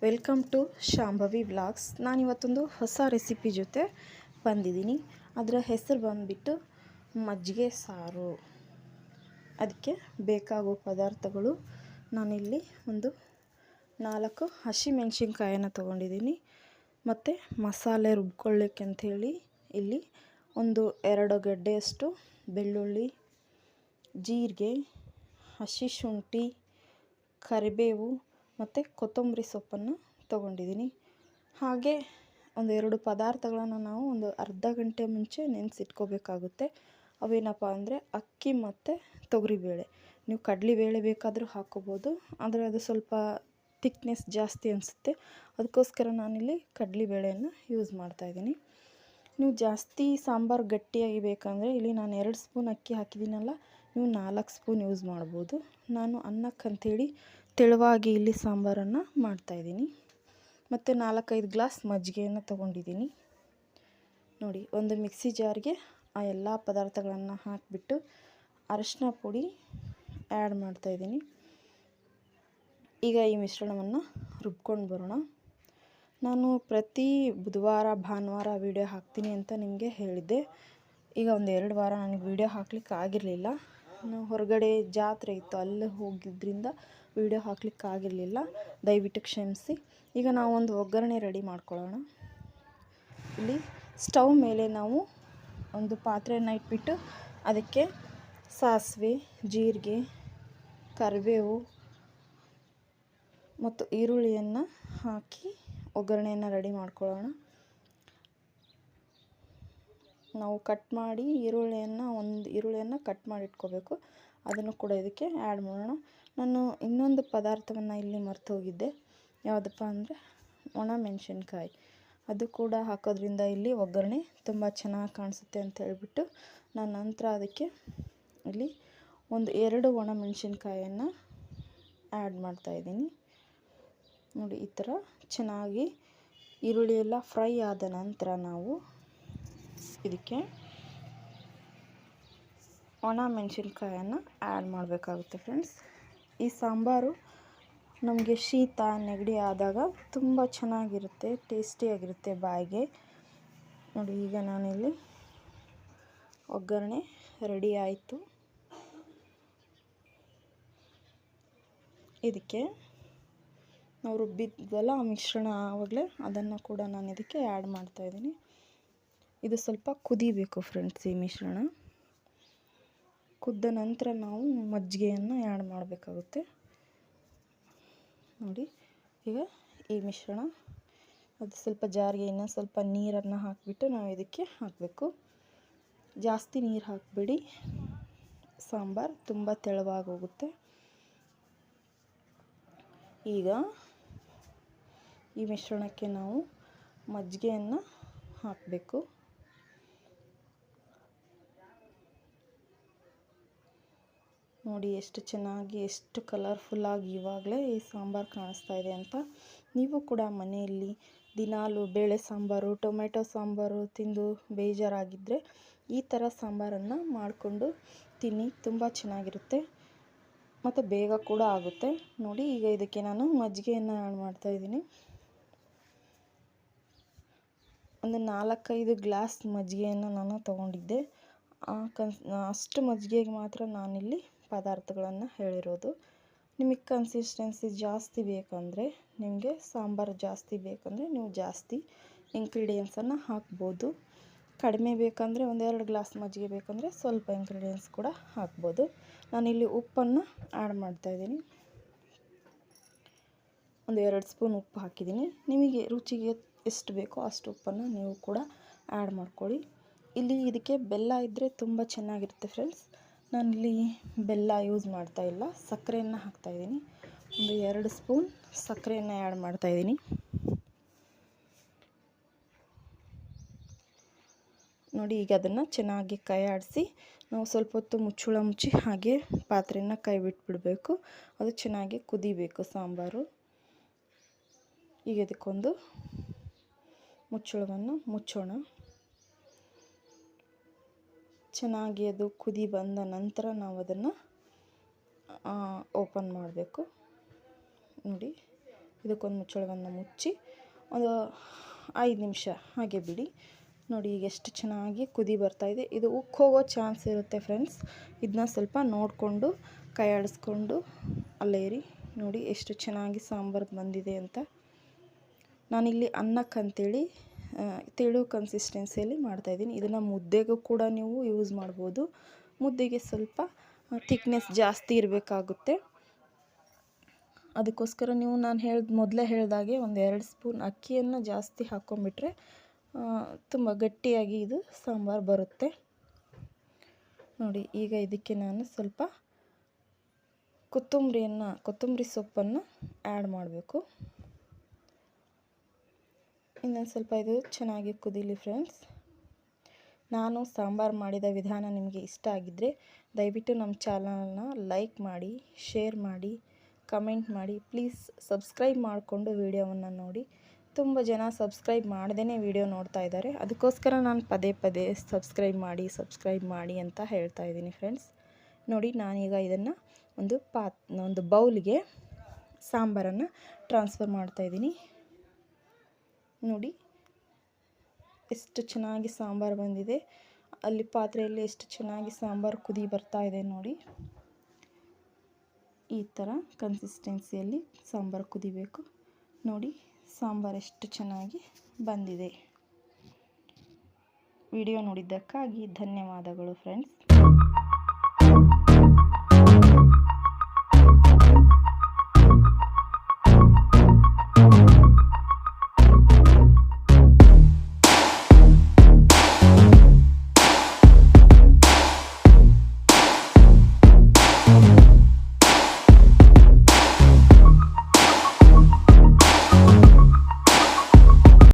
Welcome to Shambhavi vlogs. ನಾನಿವತ್ತೊಂದು ಹೊಸ recipe ಜೊತೆ ಬಂದಿದ್ದೀನಿ. ಅದರ ಹೆಸರು ಬಂದುಬಿಟ್ಟು ಮಜ್ಜಿಗೆ ಸಾರು. ಅದಕ್ಕೆ ಬೇಕಾಗೋ ಪದಾರ್ಥಗಳು ನಾನಿಲ್ಲಿ ಒಂದು 4 ಹಸಿಮೆಣಸಿನ್ಕಾಯನ್ನು ತೊಗೊಂಡಿದ್ದೀನಿ. ಮತ್ತು ಮಸಾಲೆ ರುಬ್ಕೊಳ್ಳಿಕ್ಕೆ ಅಂಥೇಳಿ ಇಲ್ಲಿ ಒಂದು 2 ಗಡ್ಡೆಯಷ್ಟು ಬೆಳ್ಳುಳ್ಳಿ, ಜೀರಿಗೆ, ಹಸಿ ಶುಂಠಿ, ಕರಿಬೇವು ಮತ್ತು ಕೊತ್ತಂಬರಿ ಸೊಪ್ಪನ್ನು ತೊಗೊಂಡಿದ್ದೀನಿ. ಹಾಗೆ ಒಂದು 2 ಪದಾರ್ಥಗಳನ್ನು ನಾವು ಒಂದು ಅರ್ಧ ಗಂಟೆ ಮುಂಚೆ ನೆನೆಸಿಟ್ಕೋಬೇಕಾಗುತ್ತೆ. ಅವೇನಪ್ಪ ಅಂದರೆ ಅಕ್ಕಿ ಮತ್ತು ತೊಗರಿಬೇಳೆ. ನೀವು ಕಡಲೆಬೇಳೆ ಬೇಕಾದರೂ ಹಾಕ್ಕೋಬೋದು, ಆದರೆ ಅದು ಸ್ವಲ್ಪ ಥಿಕ್ನೆಸ್ ಜಾಸ್ತಿ ಅನಿಸುತ್ತೆ. ಅದಕ್ಕೋಸ್ಕರ ನಾನಿಲ್ಲಿ ಕಡಲೆಬೇಳೆಯನ್ನು ಯೂಸ್ ಮಾಡ್ತಾಯಿದ್ದೀನಿ. ನೀವು ಜಾಸ್ತಿ ಸಾಂಬಾರು ಗಟ್ಟಿಯಾಗಿ ಬೇಕಂದರೆ ಇಲ್ಲಿ ನಾನು 2 ಸ್ಪೂನ್ ಅಕ್ಕಿ ಹಾಕಿದ್ದೀನಲ್ಲ, ನೀವು 4 ಸ್ಪೂನ್ ಯೂಸ್ ಮಾಡ್ಬೋದು. ನಾನು ಅನ್ನಕ್ಕಂಥೇಳಿ ತೆಳುವಾಗಿ ಇಲ್ಲಿ ಸಾಂಬಾರನ್ನು ಮಾಡ್ತಾಯಿದ್ದೀನಿ. ಮತ್ತು 4-5 ಗ್ಲಾಸ್ ಮಜ್ಜಿಗೆಯನ್ನು ತೊಗೊಂಡಿದ್ದೀನಿ. ನೋಡಿ, ಒಂದು ಮಿಕ್ಸಿ ಜಾರ್ಗೆ ಆ ಎಲ್ಲ ಪದಾರ್ಥಗಳನ್ನು ಹಾಕಿಬಿಟ್ಟು ಅರಶಿನ ಪುಡಿ ಆ್ಯಡ್ ಮಾಡ್ತಾಯಿದ್ದೀನಿ. ಈಗ ಈ ಮಿಶ್ರಣವನ್ನು ರುಬ್ಕೊಂಡು ಬರೋಣ. ನಾನು ಪ್ರತಿ ಬುಧವಾರ ಭಾನುವಾರ ವೀಡಿಯೋ ಹಾಕ್ತೀನಿ ಅಂತ ನಿಮಗೆ ಹೇಳಿದ್ದೆ. ಈಗ ಒಂದು 2 ವಾರ ನನಗೆ ವೀಡಿಯೋ ಹಾಕ್ಲಿಕ್ಕೆ ಆಗಿರಲಿಲ್ಲ. ನಾವು ಹೊರಗಡೆ ಜಾತ್ರೆ ಇತ್ತು, ಅಲ್ಲಿ ಹೋಗಿದ್ದರಿಂದ ವೀಡಿಯೋ ಹಾಕ್ಲಿಕ್ಕೆ ಆಗಿರಲಿಲ್ಲ. ದಯವಿಟ್ಟು ಕ್ಷಮಿಸಿ. ಈಗ ನಾವು ಒಂದು ಒಗ್ಗರಣೆ ರೆಡಿ ಮಾಡ್ಕೊಳ್ಳೋಣ. ಇಲ್ಲಿ ಸ್ಟವ್ ಮೇಲೆ ನಾವು ಒಂದು ಪಾತ್ರೆಯನ್ನು ಇಟ್ಬಿಟ್ಟು ಅದಕ್ಕೆ ಸಾಸಿವೆ, ಜೀರಿಗೆ, ಕರಿಬೇವು ಮತ್ತು ಈರುಳ್ಳಿಯನ್ನು ಹಾಕಿ ಒಗ್ಗರಣೆಯನ್ನು ರೆಡಿ ಮಾಡ್ಕೊಳ್ಳೋಣ. ನಾವು ಕಟ್ ಮಾಡಿ ಒಂದು ಈರುಳ್ಳಿಯನ್ನು ಕಟ್ ಮಾಡಿ ಇಟ್ಕೋಬೇಕು. ಅದನ್ನು ಕೂಡ ಇದಕ್ಕೆ ಆ್ಯಡ್ ಮಾಡೋಣ. ನಾನು ಇನ್ನೊಂದು ಪದಾರ್ಥವನ್ನು ಇಲ್ಲಿ ಮರ್ತು ಹೋಗಿದ್ದೆ. ಯಾವುದಪ್ಪ ಅಂದರೆ ಒಣಮೆಣಸಿನ್ಕಾಯಿ. ಅದು ಕೂಡ ಹಾಕೋದ್ರಿಂದ ಇಲ್ಲಿ ಒಗ್ಗರಣೆ ತುಂಬ ಚೆನ್ನಾಗಿ ಕಾಣಿಸುತ್ತೆ ಅಂತ ಹೇಳ್ಬಿಟ್ಟು ನಾನು ನಂತರ ಅದಕ್ಕೆ ಇಲ್ಲಿ ಒಂದು 2 ಒಣಮೆಣಸಿನ್ಕಾಯನ್ನು ಆ್ಯಡ್ ಮಾಡ್ತಾಯಿದ್ದೀನಿ. ನೋಡಿ, ಈ ಥರ ಚೆನ್ನಾಗಿ ಈರುಳ್ಳಿ ಎಲ್ಲ ಫ್ರೈ ಆದ ನಂತರ ನಾವು ಇದಕ್ಕೆ ಒಣ ಮೆಣಸಿನ್ಕಾಯನ್ನು ಆ್ಯಡ್ ಮಾಡಬೇಕಾಗುತ್ತೆ ಫ್ರೆಂಡ್ಸ್. ಈ ಸಾಂಬಾರು ನಮಗೆ ಶೀತ ನೆಗಡಿ ಆದಾಗ ತುಂಬ ಚೆನ್ನಾಗಿರುತ್ತೆ, ಟೇಸ್ಟಿಯಾಗಿರುತ್ತೆ ಬಾಯಿಗೆ. ನೋಡಿ, ಈಗ ನಾನಿಲ್ಲಿ ಒಗ್ಗರಣೆ ರೆಡಿ ಆಯಿತು. ಇದಕ್ಕೆ ನಾವು ರುಬ್ಬಿದ್ವಲ್ಲ ಆ ಮಿಶ್ರಣ ಆವಾಗಲೇ, ಅದನ್ನು ಕೂಡ ನಾನು ಇದಕ್ಕೆ ಆ್ಯಡ್ ಮಾಡ್ತಾಯಿದ್ದೀನಿ. ಇದು ಸ್ವಲ್ಪ ಕುದಿಬೇಕು ಫ್ರೆಂಡ್ಸ್. ಈ ಮಿಶ್ರಣ ಕುದ್ದ ನಂತರ ನಾವು ಮಜ್ಜಿಗೆಯನ್ನು ಆ್ಯಡ್ ಮಾಡಬೇಕಾಗುತ್ತೆ. ನೋಡಿ, ಈಗ ಈ ಮಿಶ್ರಣ ಅದು ಸ್ವಲ್ಪ ಜಾರಿಗೆ ಇನ್ನೂ ಸ್ವಲ್ಪ ನೀರನ್ನು ಹಾಕಿಬಿಟ್ಟು ನಾವು ಇದಕ್ಕೆ ಹಾಕಬೇಕು. ಜಾಸ್ತಿ ನೀರು ಹಾಕಬೇಡಿ, ಸಾಂಬಾರು ತುಂಬ ತೆಳುವಾಗಿ ಹೋಗುತ್ತೆ. ಈಗ ಈ ಮಿಶ್ರಣಕ್ಕೆ ನಾವು ಮಜ್ಜಿಗೆಯನ್ನು ಹಾಕಬೇಕು. ನೋಡಿ ಎಷ್ಟು ಚೆನ್ನಾಗಿ, ಎಷ್ಟು ಕಲರ್ಫುಲ್ಲಾಗಿ ಇವಾಗಲೇ ಈ ಸಾಂಬಾರು ಕಾಣಿಸ್ತಾ ಇದೆ ಅಂತ. ನೀವು ಕೂಡ ಮನೆಯಲ್ಲಿ ದಿನಾಲು ಬೇಳೆ ಸಾಂಬಾರು, ಟೊಮೆಟೊ ಸಾಂಬಾರು ತಿಂದು ಬೇಜಾರಾಗಿದ್ದರೆ ಈ ಥರ ಸಾಂಬಾರನ್ನು ಮಾಡಿಕೊಂಡು ತಿನ್ನಿ. ತುಂಬ ಚೆನ್ನಾಗಿರುತ್ತೆ ಮತ್ತು ಬೇಗ ಕೂಡ ಆಗುತ್ತೆ. ನೋಡಿ, ಈಗ ಇದಕ್ಕೆ ನಾನು ಮಜ್ಜಿಗೆಯನ್ನು ಆ್ಯಡ್ ಮಾಡ್ತಾಯಿದ್ದೀನಿ. ಒಂದು 4-5 ಗ್ಲಾಸ್ ಮಜ್ಜಿಗೆಯನ್ನು ನಾನು ತೊಗೊಂಡಿದ್ದೆ. ಅಷ್ಟು ಮಜ್ಜಿಗೆಗೆ ಮಾತ್ರ ನಾನಿಲ್ಲಿ ಪದಾರ್ಥಗಳನ್ನು ಹೇಳಿರೋದು. ನಿಮಗೆ ಕನ್ಸಿಸ್ಟೆನ್ಸಿ ಜಾಸ್ತಿ ಬೇಕಂದರೆ, ನಿಮಗೆ ಸಾಂಬಾರು ಜಾಸ್ತಿ ಬೇಕಂದರೆ ನೀವು ಜಾಸ್ತಿ ಇಂಗ್ರೀಡಿಯೆಂಟ್ಸನ್ನು ಹಾಕ್ಬೋದು. ಕಡಿಮೆ ಬೇಕಂದರೆ 1-2 ಗ್ಲಾಸ್ ಮಜ್ಜಿಗೆ ಬೇಕಂದರೆ ಸ್ವಲ್ಪ ಇಂಗ್ರೀಡಿಯೆಂಟ್ಸ್ ಕೂಡ ಹಾಕ್ಬೋದು. ನಾನಿಲ್ಲಿ ಉಪ್ಪನ್ನು ಆ್ಯಡ್ ಮಾಡ್ತಾಯಿದ್ದೀನಿ. ಒಂದು 2 ಸ್ಪೂನ್ ಉಪ್ಪು ಹಾಕಿದ್ದೀನಿ. ನಿಮಗೆ ರುಚಿಗೆ ಎಷ್ಟು ಬೇಕೋ ಅಷ್ಟು ಉಪ್ಪನ್ನು ನೀವು ಕೂಡ ಆ್ಯಡ್ ಮಾಡ್ಕೊಳ್ಳಿ. ಇಲ್ಲಿ ಇದಕ್ಕೆ ಬೆಲ್ಲ ಇದ್ದರೆ ತುಂಬ ಚೆನ್ನಾಗಿರುತ್ತೆ ಫ್ರೆಂಡ್ಸ್. ನಾನಿಲ್ಲಿ ಬೆಲ್ಲ ಯೂಸ್ ಮಾಡ್ತಾಯಿಲ್ಲ, ಸಕ್ಕರೆಯನ್ನು ಹಾಕ್ತಾಯಿದ್ದೀನಿ. ಒಂದು 2 ಸ್ಪೂನ್ ಸಕ್ಕರೆಯನ್ನು ಆ್ಯಡ್ ಮಾಡ್ತಾಯಿದ್ದೀನಿ. ನೋಡಿ, ಈಗ ಅದನ್ನು ಚೆನ್ನಾಗಿ ಕೈ ಆಡಿಸಿ ನಾವು ಸ್ವಲ್ಪ ಹೊತ್ತು ಮುಚ್ಚಳ ಮುಚ್ಚಿ ಹಾಗೆ ಪಾತ್ರೆಯನ್ನು ಕೈ ಬಿಟ್ಬಿಡಬೇಕು. ಅದು ಚೆನ್ನಾಗಿ ಕುದಿಬೇಕು ಸಾಂಬಾರು. ಈಗ ಇದಕ್ಕೊಂದು ಮುಚ್ಚಳವನ್ನು ಮುಚ್ಚೋಣ. ಚೆನ್ನಾಗಿ ಅದು ಕುದಿ ಬಂದ ನಂತರ ನಾವು ಅದನ್ನು ಓಪನ್ ಮಾಡಬೇಕು. ನೋಡಿ, ಇದಕ್ಕೊಂದು ಮುಚ್ಚಳವನ್ನು ಮುಚ್ಚಿ ಒಂದು 5 ನಿಮಿಷ ಹಾಗೆ ಬಿಡಿ. ನೋಡಿ ಈಗ ಎಷ್ಟು ಚೆನ್ನಾಗಿ ಕುದಿ ಬರ್ತಾಯಿದೆ. ಇದು ಉಕ್ಕಿ ಹೋಗೋ ಚಾನ್ಸ್ ಇರುತ್ತೆ ಫ್ರೆಂಡ್ಸ್. ಇದನ್ನ ಸ್ವಲ್ಪ ನೋಡಿಕೊಂಡು ಕೈ ಆಡಿಸ್ಕೊಂಡು ಅಲ್ಲೇ ಇರಿ. ನೋಡಿ ಎಷ್ಟು ಚೆನ್ನಾಗಿ ಸಾಂಬಾರು ಬಂದಿದೆ ಅಂತ. ನಾನಿಲ್ಲಿ ಅನ್ನಕ್ಕಂತೇಳಿ ತೆಳು ಕನ್ಸಿಸ್ಟೆನ್ಸಿಯಲ್ಲಿ ಮಾಡ್ತಾಯಿದ್ದೀನಿ. ಇದನ್ನು ಮುದ್ದೆಗೂ ಕೂಡ ನೀವು ಯೂಸ್ ಮಾಡ್ಬೋದು. ಮುದ್ದೆಗೆ ಸ್ವಲ್ಪ ಥಿಕ್ನೆಸ್ ಜಾಸ್ತಿ ಇರಬೇಕಾಗುತ್ತೆ. ಅದಕ್ಕೋಸ್ಕರ ನೀವು ನಾನು ಮೊದಲೇ ಹೇಳ್ದಾಗೆ ಒಂದು 2 ಸ್ಪೂನ್ ಅಕ್ಕಿಯನ್ನು ಜಾಸ್ತಿ ಹಾಕ್ಕೊಂಬಿಟ್ರೆ ತುಂಬ ಗಟ್ಟಿಯಾಗಿ ಇದು ಸಾಂಬಾರು ಬರುತ್ತೆ. ನೋಡಿ ಈಗ ಇದಕ್ಕೆ ನಾನು ಸ್ವಲ್ಪ ಕೊತ್ತಂಬರಿ ಸೊಪ್ಪನ್ನು ಆ್ಯಡ್ ಮಾಡಬೇಕು. ಇನ್ನೊಂದು ಸ್ವಲ್ಪ ಇದು ಚೆನ್ನಾಗಿ ಕುದೀಲಿ ಫ್ರೆಂಡ್ಸ್. ನಾನು ಸಾಂಬಾರು ಮಾಡಿದ ವಿಧಾನ ನಿಮಗೆ ಇಷ್ಟ ಆಗಿದ್ದರೆ ದಯವಿಟ್ಟು ನಮ್ಮ ಚಾನಲ್ನ ಲೈಕ್ ಮಾಡಿ, ಶೇರ್ ಮಾಡಿ, ಕಮೆಂಟ್ ಮಾಡಿ. ಪ್ಲೀಸ್ ಸಬ್ಸ್ಕ್ರೈಬ್ ಮಾಡಿಕೊಂಡು ವಿಡಿಯೋವನ್ನು ನೋಡಿ. ತುಂಬ ಜನ ಸಬ್ಸ್ಕ್ರೈಬ್ ಮಾಡ್ದೇ ವಿಡಿಯೋ ನೋಡ್ತಾ ಇದ್ದಾರೆ. ಅದಕ್ಕೋಸ್ಕರ ನಾನು ಪದೇ ಪದೇ ಸಬ್ಸ್ಕ್ರೈಬ್ ಮಾಡಿ ಅಂತ ಹೇಳ್ತಾ ಇದ್ದೀನಿ ಫ್ರೆಂಡ್ಸ್. ನೋಡಿ ನಾನೀಗ ಇದನ್ನು ಒಂದು ಬೌಲ್ಗೆ ಸಾಂಬಾರನ್ನು ಟ್ರಾನ್ಸ್ಫರ್ ಮಾಡ್ತಾಯಿದ್ದೀನಿ. ನೋಡಿ ಎಷ್ಟು ಚೆನ್ನಾಗಿ ಸಾಂಬಾರು ಬಂದಿದೆ. ಅಲ್ಲಿ ಪಾತ್ರೆಯಲ್ಲಿ ಎಷ್ಟು ಚೆನ್ನಾಗಿ ಸಾಂಬಾರು ಕುದಿ ಬರ್ತಾ ಇದೆ ನೋಡಿ. ಈ ಥರ ಕನ್ಸಿಸ್ಟೆನ್ಸಿಯಲ್ಲಿ ಸಾಂಬಾರು ಕುದಿಬೇಕು. ನೋಡಿ ಸಾಂಬಾರು ಎಷ್ಟು ಚೆನ್ನಾಗಿ ಬಂದಿದೆ. ವಿಡಿಯೋ ನೋಡಿದ್ದಕ್ಕಾಗಿ ಧನ್ಯವಾದಗಳು ಫ್ರೆಂಡ್ಸ್.